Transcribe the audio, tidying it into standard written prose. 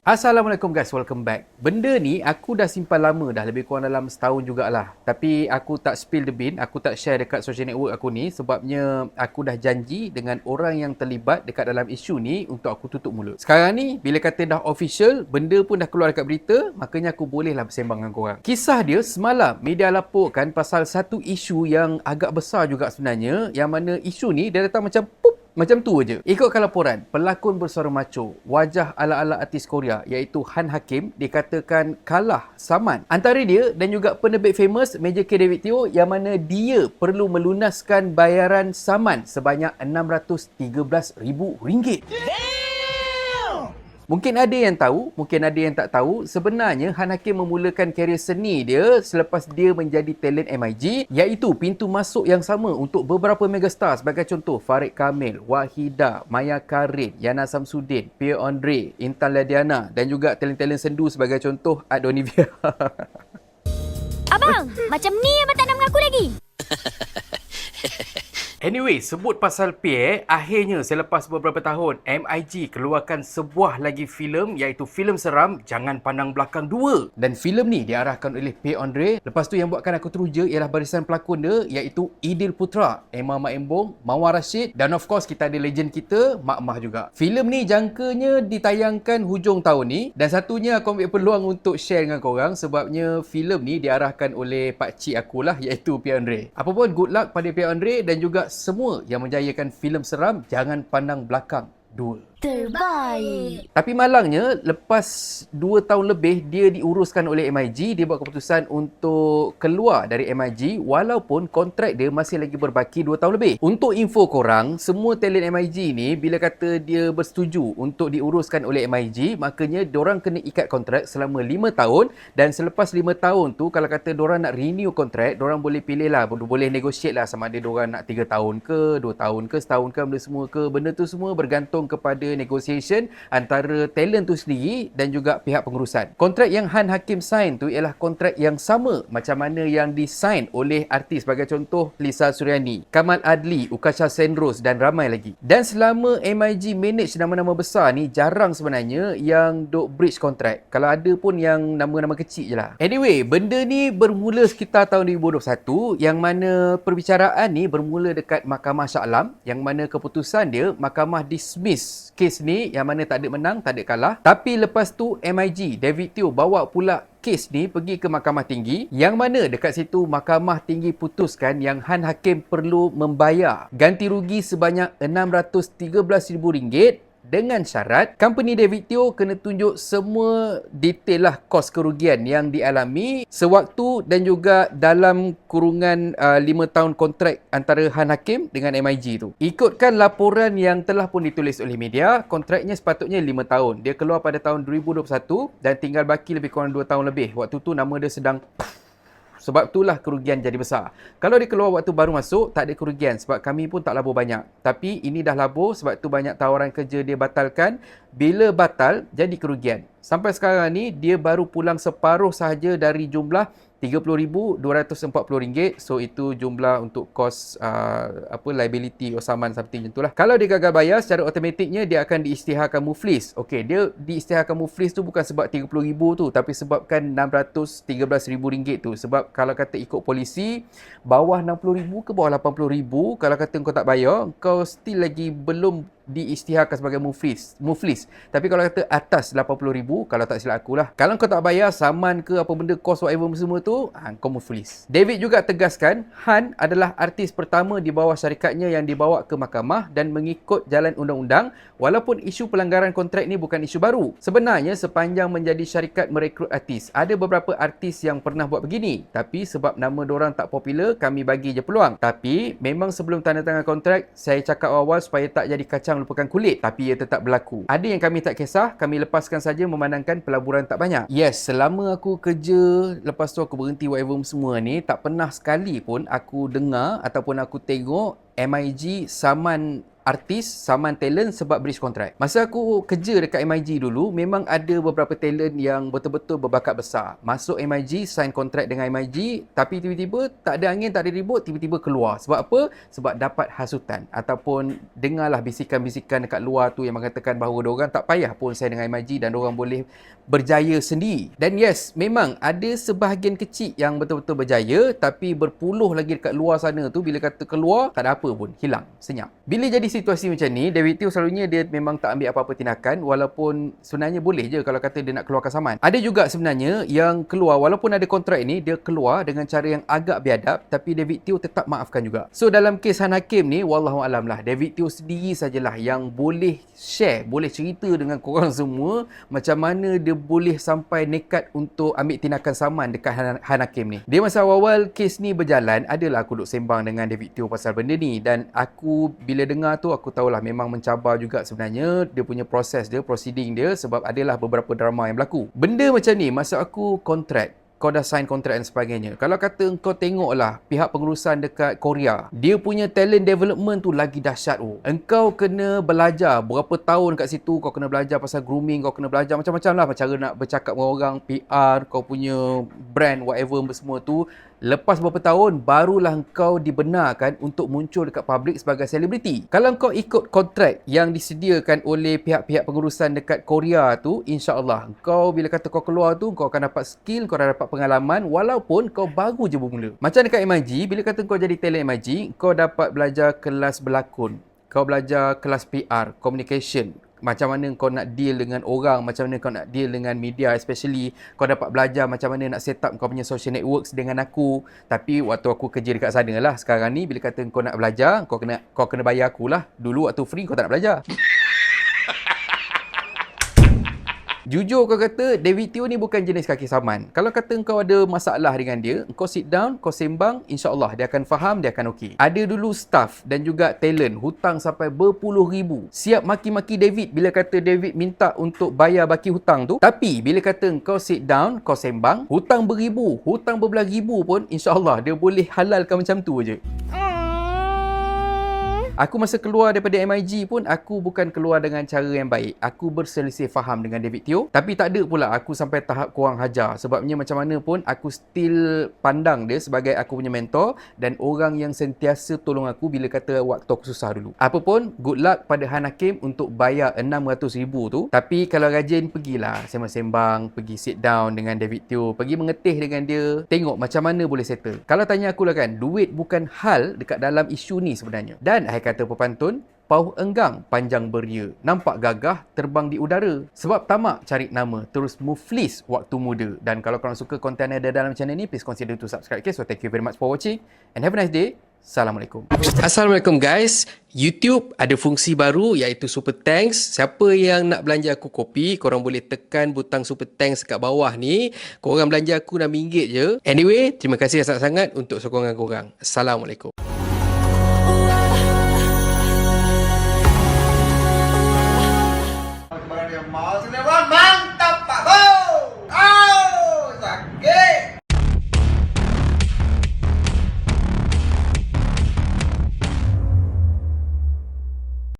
Assalamualaikum guys, welcome back. Benda ni aku dah simpan lama dah, lebih kurang dalam setahun jugalah. Tapi aku tak spill the bean, aku tak share dekat social network aku ni sebabnya aku dah janji dengan orang yang terlibat dekat dalam isu ni untuk aku tutup mulut. Sekarang ni bila kata dah official, benda pun dah keluar dekat berita, makanya aku bolehlah bersembang dengan korang. Kisah dia semalam media laporkan pasal satu isu yang agak besar juga sebenarnya, yang mana isu ni dia datang macam pup, macam tu aje. Ikutkan laporan, pelakon bersuara macho, wajah ala-ala artis Korea iaitu Han Hakim dikatakan kalah saman antara dia dan juga penerbit famous Major K. David Teo, yang mana dia perlu melunaskan bayaran saman sebanyak RM613,000. Mungkin ada yang tahu, mungkin ada yang tak tahu. Sebenarnya Han Hakim memulakan kerjaya seni dia selepas dia menjadi talent MIG, iaitu pintu masuk yang sama untuk beberapa megastar sebagai contoh Farid Kamil, Wahida, Maya Karin, Yana Samsudin, Pierre Andre, Intan Ladiana dan juga talent-talent sendu sebagai contoh Ad Donivia. Abang, macam ni abang tak nak mengaku lagi? Anyway, sebut pasal Pierre, akhirnya selepas beberapa tahun, MIG keluarkan sebuah lagi filem iaitu filem seram Jangan Pandang Belakang 2. Dan filem ni diarahkan oleh Pierre Andre. Lepas tu yang buatkan aku teruja ialah barisan pelakon dia iaitu Idil Putra, Emma Mak Embong, Mawar Rashid dan of course kita ada legend kita, Mak Mah juga. Filem ni jangkanya ditayangkan hujung tahun ni dan satunya aku ambil peluang untuk share dengan korang sebabnya filem ni diarahkan oleh pakcik akulah iaitu Pierre Andre. Apa pun good luck pada Pierre Andre dan juga semua yang menjayakan filem seram Jangan Pandang Belakang 2. Terbaik. Tapi malangnya, lepas 2 tahun lebih dia diuruskan oleh MIG, dia buat keputusan untuk keluar dari MIG walaupun kontrak dia masih lagi berbaki 2 tahun lebih. Untuk info korang, semua talent MIG ni bila kata dia bersetuju untuk diuruskan oleh MIG, makanya diorang kena ikat kontrak selama 5 tahun dan selepas 5 tahun tu kalau kata diorang nak renew kontrak, diorang boleh pilih lah, boleh negotiate lah sama ada diorang nak 3 tahun ke, 2 tahun ke, setahun ke, benda semua ke. Benda tu semua bergantung kepada negotiation antara talent tu sendiri dan juga pihak pengurusan. Kontrak yang Han Hakim sign tu ialah kontrak yang sama macam mana yang disign oleh artis sebagai contoh Lisa Suryani, Kamal Adli, Ukasha Senrose dan ramai lagi. Dan selama MIG manage nama-nama besar ni, jarang sebenarnya yang duk breach kontrak. Kalau ada pun yang nama-nama kecil je lah. Anyway, benda ni bermula sekitar tahun 2021 yang mana perbicaraan ni bermula dekat Mahkamah Shah Alam, yang mana keputusan dia mahkamah dismiss kes ni, yang mana tak ada menang, tak ada kalah. Tapi lepas tu MIG, David Teo bawa pula kes ni pergi ke Mahkamah Tinggi, yang mana dekat situ Mahkamah Tinggi putuskan yang Han Hakim perlu membayar ganti rugi sebanyak RM613,000 dengan syarat company David Teo kena tunjuk semua detail lah kos kerugian yang dialami sewaktu dan juga dalam kurungan 5 tahun kontrak antara Han Hakim dengan MIG tu. Ikutkan laporan yang telah pun ditulis oleh media, kontraknya sepatutnya 5 tahun. Dia keluar pada tahun 2021 dan tinggal baki lebih kurang 2 tahun lebih. Waktu tu nama dia sedang sebab itulah kerugian jadi besar. Kalau dia keluar waktu baru masuk, tak ada kerugian sebab kami pun tak labur banyak. Tapi ini dah labur sebab tu banyak tawaran kerja dia batalkan. Bila batal, jadi kerugian. Sampai sekarang ni, dia baru pulang separuh sahaja dari jumlah RM30,240. So itu jumlah untuk kos liability or saman something macam itulah. Kalau dia gagal bayar, secara automatiknya dia akan diisytiharkan muflis. Okey, dia diisytiharkan muflis tu bukan sebab RM30,000 tu, tapi sebabkan RM613,000 tu. Sebab kalau kata ikut polisi, bawah RM60,000 ke bawah RM80,000, kalau kata kau tak bayar, kau still lagi belum diisytiharkan sebagai muflis. Tapi kalau kata atas RM80,000, kalau tak silap aku lah, kalau kau tak bayar saman ke apa benda, kos whatever semua tu, kau muflis. David juga tegaskan Han adalah artis pertama di bawah syarikatnya yang dibawa ke mahkamah dan mengikut jalan undang-undang, walaupun isu pelanggaran kontrak ni bukan isu baru. Sebenarnya sepanjang menjadi syarikat merekrut artis, ada beberapa artis yang pernah buat begini, tapi sebab nama diorang tak popular, kami bagi je peluang. Tapi memang sebelum tanda tangan kontrak, saya cakap awal supaya tak jadi kacang lupakan kulit, tapi ia tetap berlaku. Ada yang kami tak kisah, kami lepaskan saja memandangkan pelaburan tak banyak. Yes, selama aku kerja, lepas tu aku berhenti whatever semua ni, tak pernah sekali pun aku dengar ataupun aku tengok MIG saman artis, saman talent sebab breach contract. Masa aku kerja dekat MIG dulu, memang ada beberapa talent yang betul-betul berbakat besar. Masuk MIG, sign kontrak dengan MIG, tapi tiba-tiba tak ada angin, tak ada ribut, tiba-tiba keluar. Sebab apa? Sebab dapat hasutan. Ataupun dengarlah bisikan-bisikan dekat luar tu yang mengatakan bahawa diorang tak payah pun sign dengan MIG dan diorang boleh berjaya sendiri. Dan yes, memang ada sebahagian kecil yang betul-betul berjaya, tapi berpuluh lagi dekat luar sana tu, bila kata keluar, tak ada apa pun, hilang, senyap. Bila jadi situasi macam ni, David Teo selalunya dia memang tak ambil apa-apa tindakan, walaupun sebenarnya boleh je kalau kata dia nak keluarkan saman. Ada juga sebenarnya yang keluar, walaupun ada kontrak ni, dia keluar dengan cara yang agak biadab, tapi David Teo tetap maafkan juga. So dalam kes Han Hakim ni, wallahualam lah, David Teo sendiri sajalah yang boleh share, boleh cerita dengan korang semua macam mana dia boleh sampai nekat untuk ambil tindakan saman dekat Han Hakim ni. Dia masa awal-awal kes ni berjalan, adalah aku duk sembang dengan David Teo pasal benda ni, dan aku bila dengar tu aku tahulah memang mencabar juga sebenarnya dia punya proses dia, proceeding dia, sebab adalah beberapa drama yang berlaku. Benda macam ni masa aku kontrak, kau dah sign kontrak dan sebagainya. Kalau kata kau tengoklah pihak pengurusan dekat Korea, dia punya talent development tu lagi dahsyat. Engkau kena belajar berapa tahun kat situ, kau kena belajar pasal grooming, kau kena belajar macam-macam lah, cara nak bercakap dengan orang, PR, kau punya brand, whatever semua tu. Lepas beberapa tahun, barulah engkau dibenarkan untuk muncul dekat publik sebagai selebriti. Kalau kau ikut kontrak yang disediakan oleh pihak-pihak pengurusan dekat Korea tu, insya-Allah, kau bila kata kau keluar tu, kau akan dapat skill, kau dah dapat pengalaman, walaupun kau baru je bermula. Macam dekat MIG, bila kata kau jadi talent MIG, kau dapat belajar kelas berlakon, kau belajar kelas PR, communication, macam mana kau nak deal dengan orang, macam mana kau nak deal dengan media, especially kau dapat belajar macam mana nak set up kau punya social networks dengan aku. Tapi waktu aku kerja dekat sana lah, sekarang ni bila kata kau nak belajar, kau kena bayar aku lah. Dulu waktu free kau tak nak belajar. Jujur kau kata, David Teo ni bukan jenis kaki saman. Kalau kata kau ada masalah dengan dia, kau sit down, kau sembang, insya-Allah dia akan faham, dia akan okey. Ada dulu staff dan juga talent hutang sampai berpuluh ribu. Siap maki-maki David bila kata David minta untuk bayar baki hutang tu. Tapi bila kata kau sit down, kau sembang, hutang beribu, hutang berbelas ribu pun, insya-Allah dia boleh halalkan macam tu je. Aku masa keluar daripada MIG pun, aku bukan keluar dengan cara yang baik. Aku berselisih faham dengan David Teo. Tapi tak ada pula aku sampai tahap korang hajar. Sebabnya macam mana pun, aku still pandang dia sebagai aku punya mentor dan orang yang sentiasa tolong aku bila kata waktu aku susah dulu. Apa pun, good luck pada Han Hakim untuk bayar 600,000 tu. Tapi kalau rajin, pergilah sembang-sembang, pergi sit down dengan David Teo, pergi mengetih dengan dia, tengok macam mana boleh settle. Kalau tanya aku lah kan, duit bukan hal dekat dalam isu ni sebenarnya. Dan kata pepantun, pauh enggang panjang beria, nampak gagah terbang di udara. Sebab tamak cari nama, terus muflis waktu muda. Dan kalau korang suka konten yang ada dalam channel ni, please consider to subscribe. Okay, so thank you very much for watching and have a nice day. Assalamualaikum. Assalamualaikum guys. YouTube ada fungsi baru iaitu Super Thanks. Siapa yang nak belanja aku kopi, korang boleh tekan butang Super Thanks kat bawah ni. Korang belanja aku RM6 je. Anyway, terima kasih sangat-sangat untuk sokongan korang. Assalamualaikum. Run,